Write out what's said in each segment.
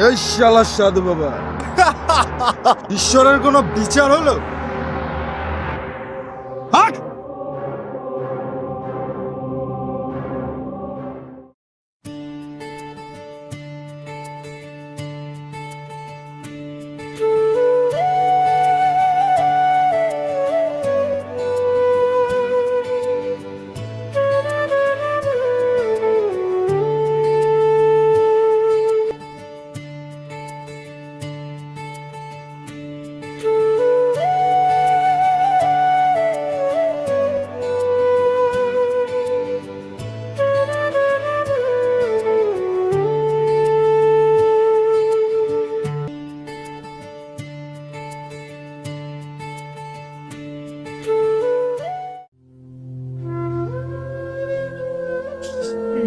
এই শালা সাধু বাবা, ঈশ্বরের কোনো বিচার হলো? হাট!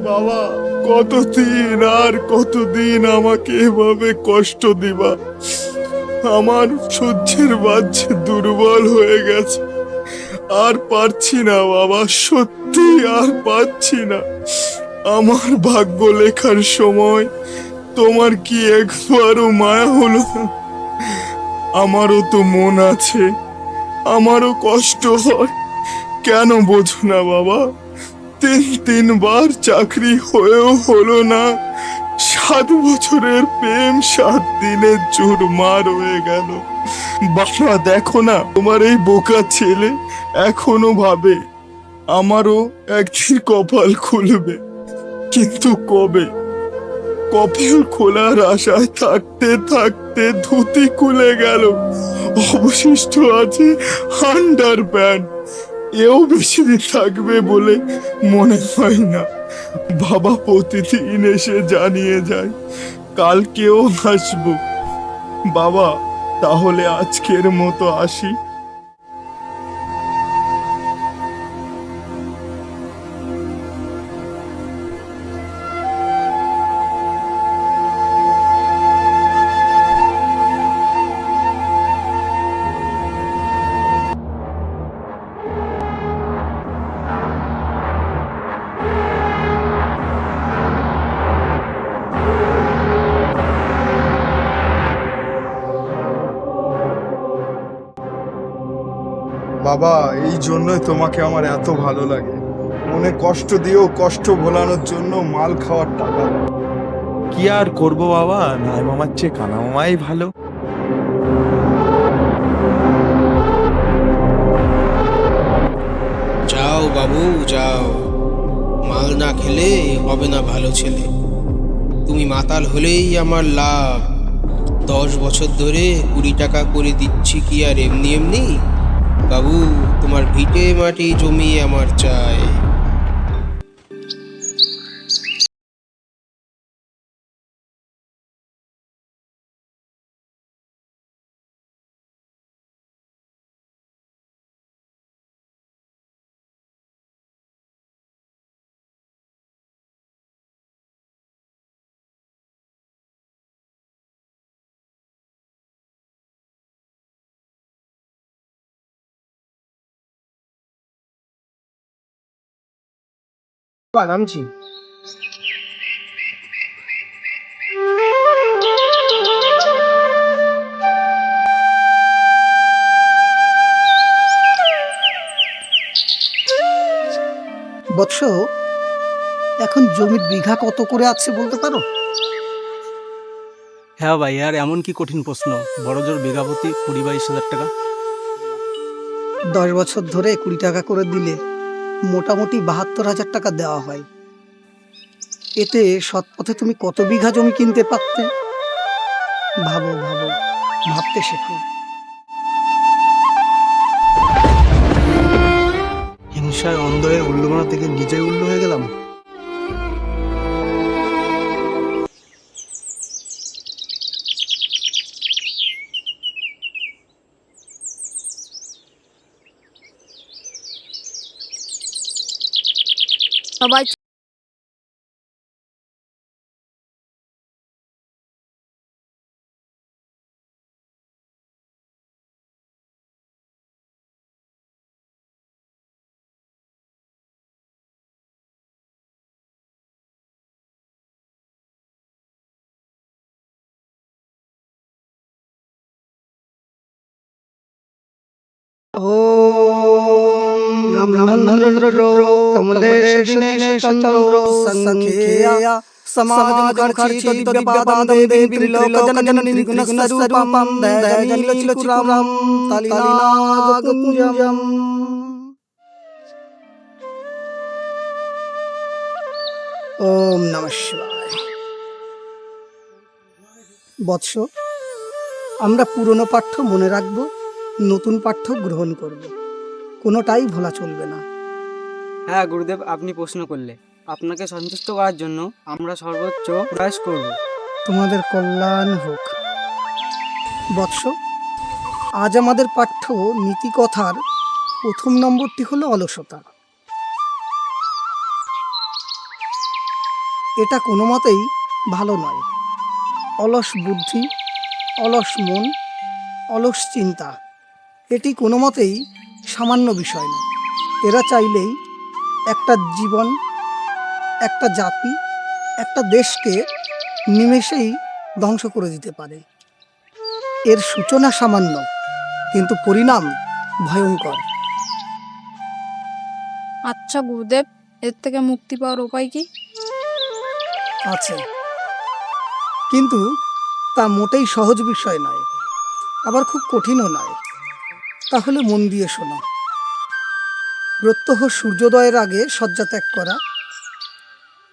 বাবা, কতদিন আর কতদিন আমাকে এভাবে কষ্ট দিবা? আমার সহ্যের বাঁধ দুর্বল হয়ে গেছে। আর পারছি না বাবা, সত্যি আর পারছি না। আমার ভাগ্য লেখার সময় তোমার কি একবারও মায়া হলো না? আমারও তো মন আছে, আমারও কষ্ট হয়। কেন বোঝো না বাবা? তিনবার চাকরি হয়েও হলো না। 7 বছরের প্রেম 7 দিনে চুরমার হয়ে গেল। বাবা দেখো না, তোমার এই বোকা ছেলে এখনো ভাবে আমারও একদিন কপাল খুলবে, কিন্তু কবে? কপাল খোলার আশায় থাকতে থাকতে ধুতি খুলে গেল, অবশিষ্ট আছে আন্ডার প্যান্ট। এও বেশি দিন থাকবে বলে মনে হয় না। বাবা প্রতিদিন এসে জানিয়ে যায় কালকেও আসবো। বাবা, তাহলে আজকের মতো আসি। বাবা, এই জন্যই তোমাকে আমার এত ভালো লাগে। মনে কষ্ট দিয়েও কষ্ট ভোলানোর জন্য মাল খাওয়ার টাকা দাও। কি আর করব বাবা, নাই মামার চেয়ে কানা মামাই ভালো। যাও বাবু যাও, মাল না খেলে হবে না ভালো ছেলে। তুমি মাতাল হলেই আমার লাভ। 10 বছর ধরে 20 টাকা করে দিচ্ছি কি আর এমনি এমনি? বাবু, তোমার ভিটে মাটি জমি আমার চাই। নামছি। বৎস, এখন জমির বিঘা কত করে আছে বলতে পারো? হ্যাঁ ভাই, আর এমন কি কঠিন প্রশ্ন? বড়জোর বিঘা প্রতি 20-22 হাজার টাকা। 10 বছর ধরে 20 টাকা করে দিলে মোটামুটি 72 হাজার টাকা দেওয়া হয়। এতে সৎ পথে তুমি কত বিঘা জমি কিনতে পারতে? ভাবো ভাবো, ভাবতে শেখো। হিংসায় অন্ধ হয়ে উল্লুমানা থেকে নিজেই উল্লু হয়ে গেলাম। সবাই ॐ ब्रह्मरुद्रो कमलेशनेशचन्द्रो सङ्ख्येया समाजमुखर्षि दिव्यपादं देवीं त्रिलोकजननीं त्रिगुणस्वरूपं दयनीलचिकुरं तलिनागकुञ्जम्। ওম নমঃ শিবায়। বৎস, আমরা পুরনো পাঠ্য মনে রাখব, নতুন পাঠ্য গ্রহণ করব, কোনোটাই ভোলা চলবে না। হ্যাঁ গুরুদেব, আপনি প্রশ্ন করলে আপনাকে সন্তুষ্ট করার জন্য আমরা সর্বোচ্চ প্রয়াস করব। তোমাদের কল্যাণ হোক। বৎস, আজ আমাদের পাঠ্য নীতিকথার প্রথম নম্বরটি হলো অলসতা। এটা কোনো মতেই ভালো নয়। অলস বুদ্ধি, অলস মন, অলস চিন্তা, এটি কোনো মতেই সামান্য বিষয় নয়। এরা চাইলেই একটা জীবন, একটা জাতি, একটা দেশকে নিমেষেই ধ্বংস করে দিতে পারে। এর সূচনা সামান্য, কিন্তু পরিণাম ভয়ঙ্কর। আচ্ছা গুরুদেব, এর থেকে মুক্তি পাওয়ার উপায় কি? আছে, কিন্তু তা মোটেই সহজ বিষয় নয়, আবার খুব কঠিনও নয়। তাহলে মন দিয়ে শোনো। প্রত্যহ সূর্যোদয়ের আগে শয্যা ত্যাগ করা,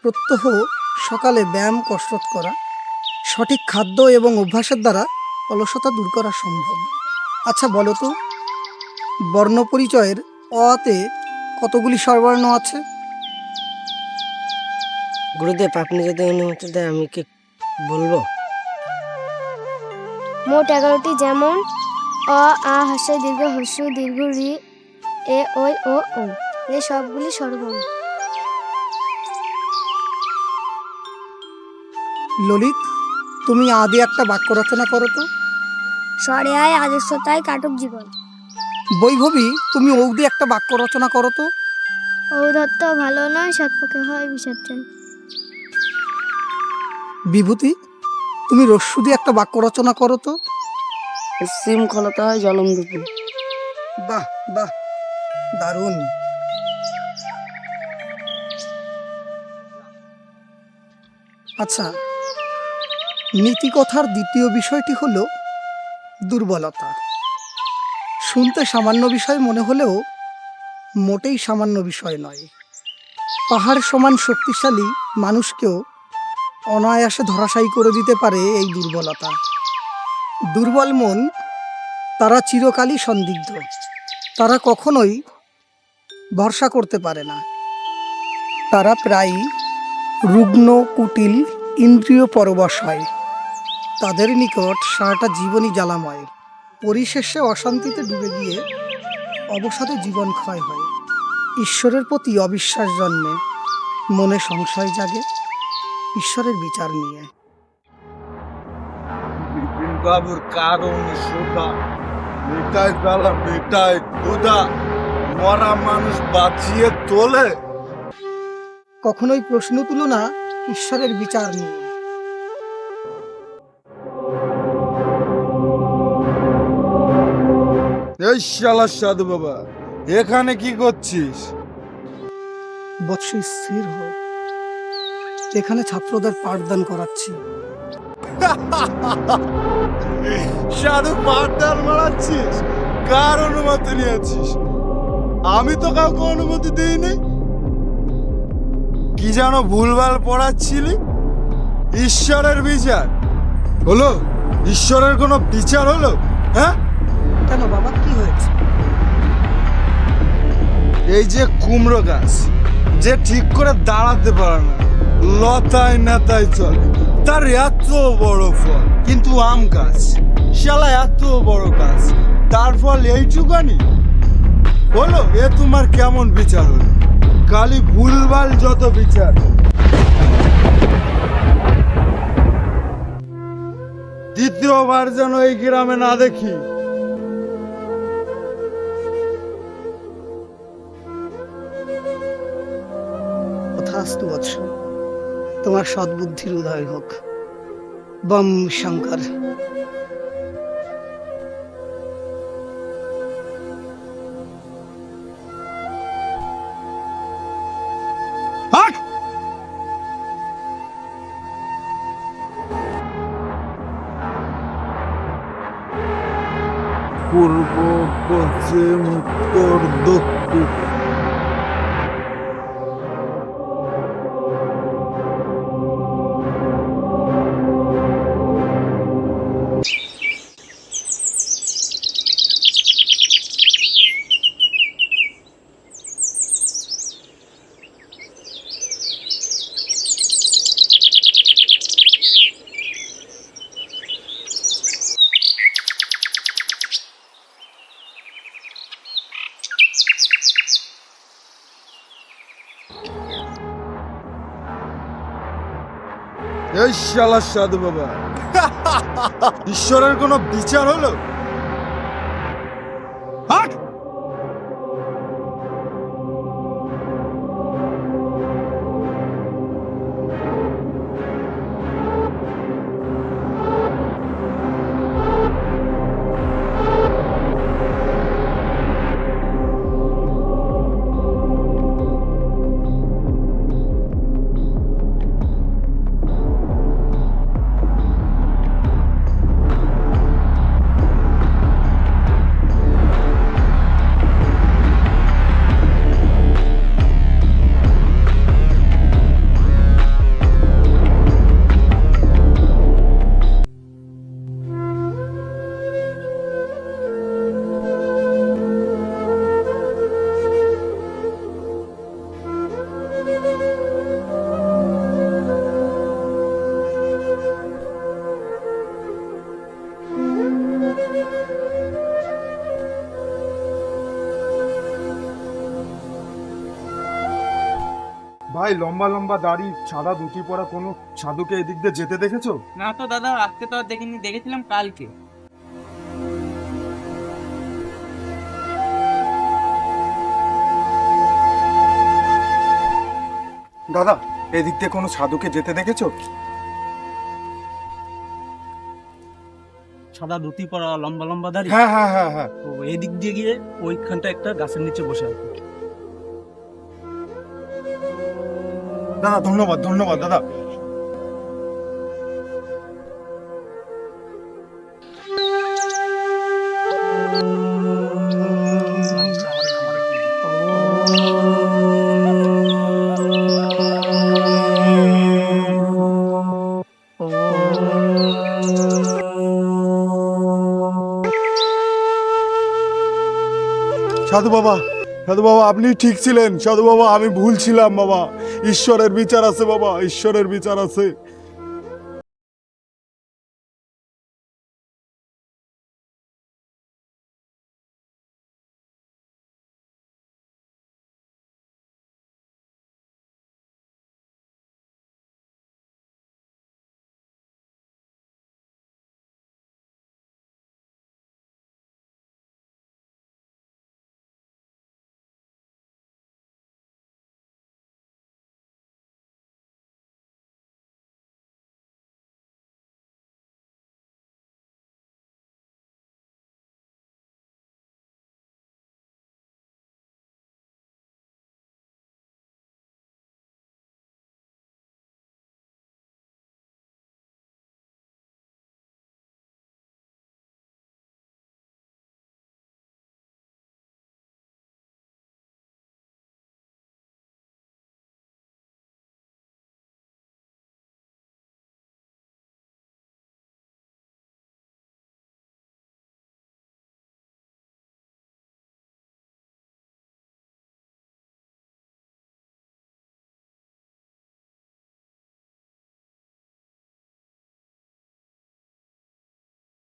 প্রত্যহ সকালে ব্যায়াম কসরত করা, সঠিক খাদ্য এবং অভ্যাসের দ্বারা অলসতা দূর করা সম্ভব। আচ্ছা বলো তো, বর্ণ পরিচয়ের অতে কতগুলি স্বরবর্ণ আছে? গুরুদেব, আপনি যদি অনুমতি দেন আমি কি বলবো? মোট 11টি, যেমন অ, আ, হ্রস্ব দীর্ঘ, হ্রস্ব দীর্ঘ, রি, এ, ওই, ও, ও। এই সবগুলি স্বরবর্ণ। ললিত, তুমি আদি একটা বাক্য রচনা করো তো। স্বরে আয় আদর্শতায় কাটক জীবন। বৈভবী, তুমি ঔদি একটা বাক্য রচনা করো তো। ঔদ্ধত্য ভালো নয়, সৎপক্ষে হয় বিসর্জন। বিভূতি, তুমি রস্যুদি একটা বাক্য রচনা করো তো। শৃঙ্খলতা হয় জলম দুপুর। বাহ বাহ, দারুণ। আচ্ছা, নীতিকথার দ্বিতীয় বিষয়টি হলো দুর্বলতা। শুনতে সামান্য বিষয় মনে হলেও মোটেই সামান্য বিষয় নয়। পাহাড় সমান শক্তিশালী মানুষকেও অনায়াসে ধরাশায়ী করে দিতে পারে এই দুর্বলতা। দুর্বল মন, তারা চিরকালই সন্দিগ্ধ, তারা কখনোই ভরসা করতে পারে না। তারা প্রায়ই রুগ্ন, কুটিল, ইন্দ্রিয় পরবশ হয়। তাদের নিকট সারাটা জীবনই জ্বালাময়। পরিশেষে অশান্তিতে ডুবে গিয়ে অবসাদে জীবন ক্ষয় হয়। ঈশ্বরের প্রতি অবিশ্বাস জন্মে, মনে সংশয় জাগে ঈশ্বরের বিচার নিয়ে। বিপিন বাবুর কারণ সোটা মেটায় জ্বালা, মেটায় ক্ষুধা, মরা মানুষ বাঁচিয়ে তোলে। কখনোই প্রশ্ন তুলো না ঈশ্বরের বিচার নিয়ে। এই শালা সাধু বাবা, এখানে কি করছিস? বৎস, স্থির হোক, এখানে ছাত্রদের পাঠদান করাচ্ছি। সাধু পাঠদান মারাচ্ছিস? কার অনুমতি নিয়েছিস? আমি তো কাউকে অনুমতি দিইনি। কি যেন ভুলভাল পড়াচ্ছিলি? ঈশ্বরের বিচার হলো? ঈশ্বরের কোনো বিচার হলো? হ্যাঁ, কেন বাবা, কি হয়েছে? এই যে কুমড়ো গাছ, যে ঠিক করে দাঁড়াতে পারে না, লতায় নেতায় চলে, তার এত বড় ফল। কিন্তু আম গাছ, শালা এত বড় গাছ, তার ফল এইটুকানি হলো? এ তোমার কেমন বিচার হলো? খালি ভুলভাল যত বিচার। দ্বিতীয়বার যেন এই গ্রামে না দেখি। তথাস্তু বৎস, তোমার সদ্বুদ্ধির উদয় হোক। বম শঙ্কর। পূর্ব পশ্চিম উত্তর দক্ষিণ। এই শালা সাধু বাবা, ঈশ্বরের কোনো বিচার হলো? হাট! ভাই, লম্বা লম্বা দাড়ি, সাদা ধুতি পরা কোনো সাধুকে এদিক দিয়ে যেতে দেখেছো? না তো দাদা, আজকে তো আর দেখিনি, দেখেছিলাম কালকে। দাদা, এদিক দিয়ে কোনো সাধুকে যেতে দেখেছো? সাদা ধুতি পরা, লম্বা লম্বা দাড়ি। হ্যাঁ হ্যাঁ হ্যাঁ হ্যাঁ। তো এই দিক দিয়ে গিয়ে ওইখানটা একটা গাছের নিচে বসে আছে। দাদা ধন্যবাদ ধন্যবাদ দাদা। সাধু বাবা, সাধু বাবা, আপনি ঠিক ছিলেন। সাধু বাবা, আমি ভুল ছিলাম বাবা। ঈশ্বরের বিচার আছে বাবা, ঈশ্বরের বিচার আছে।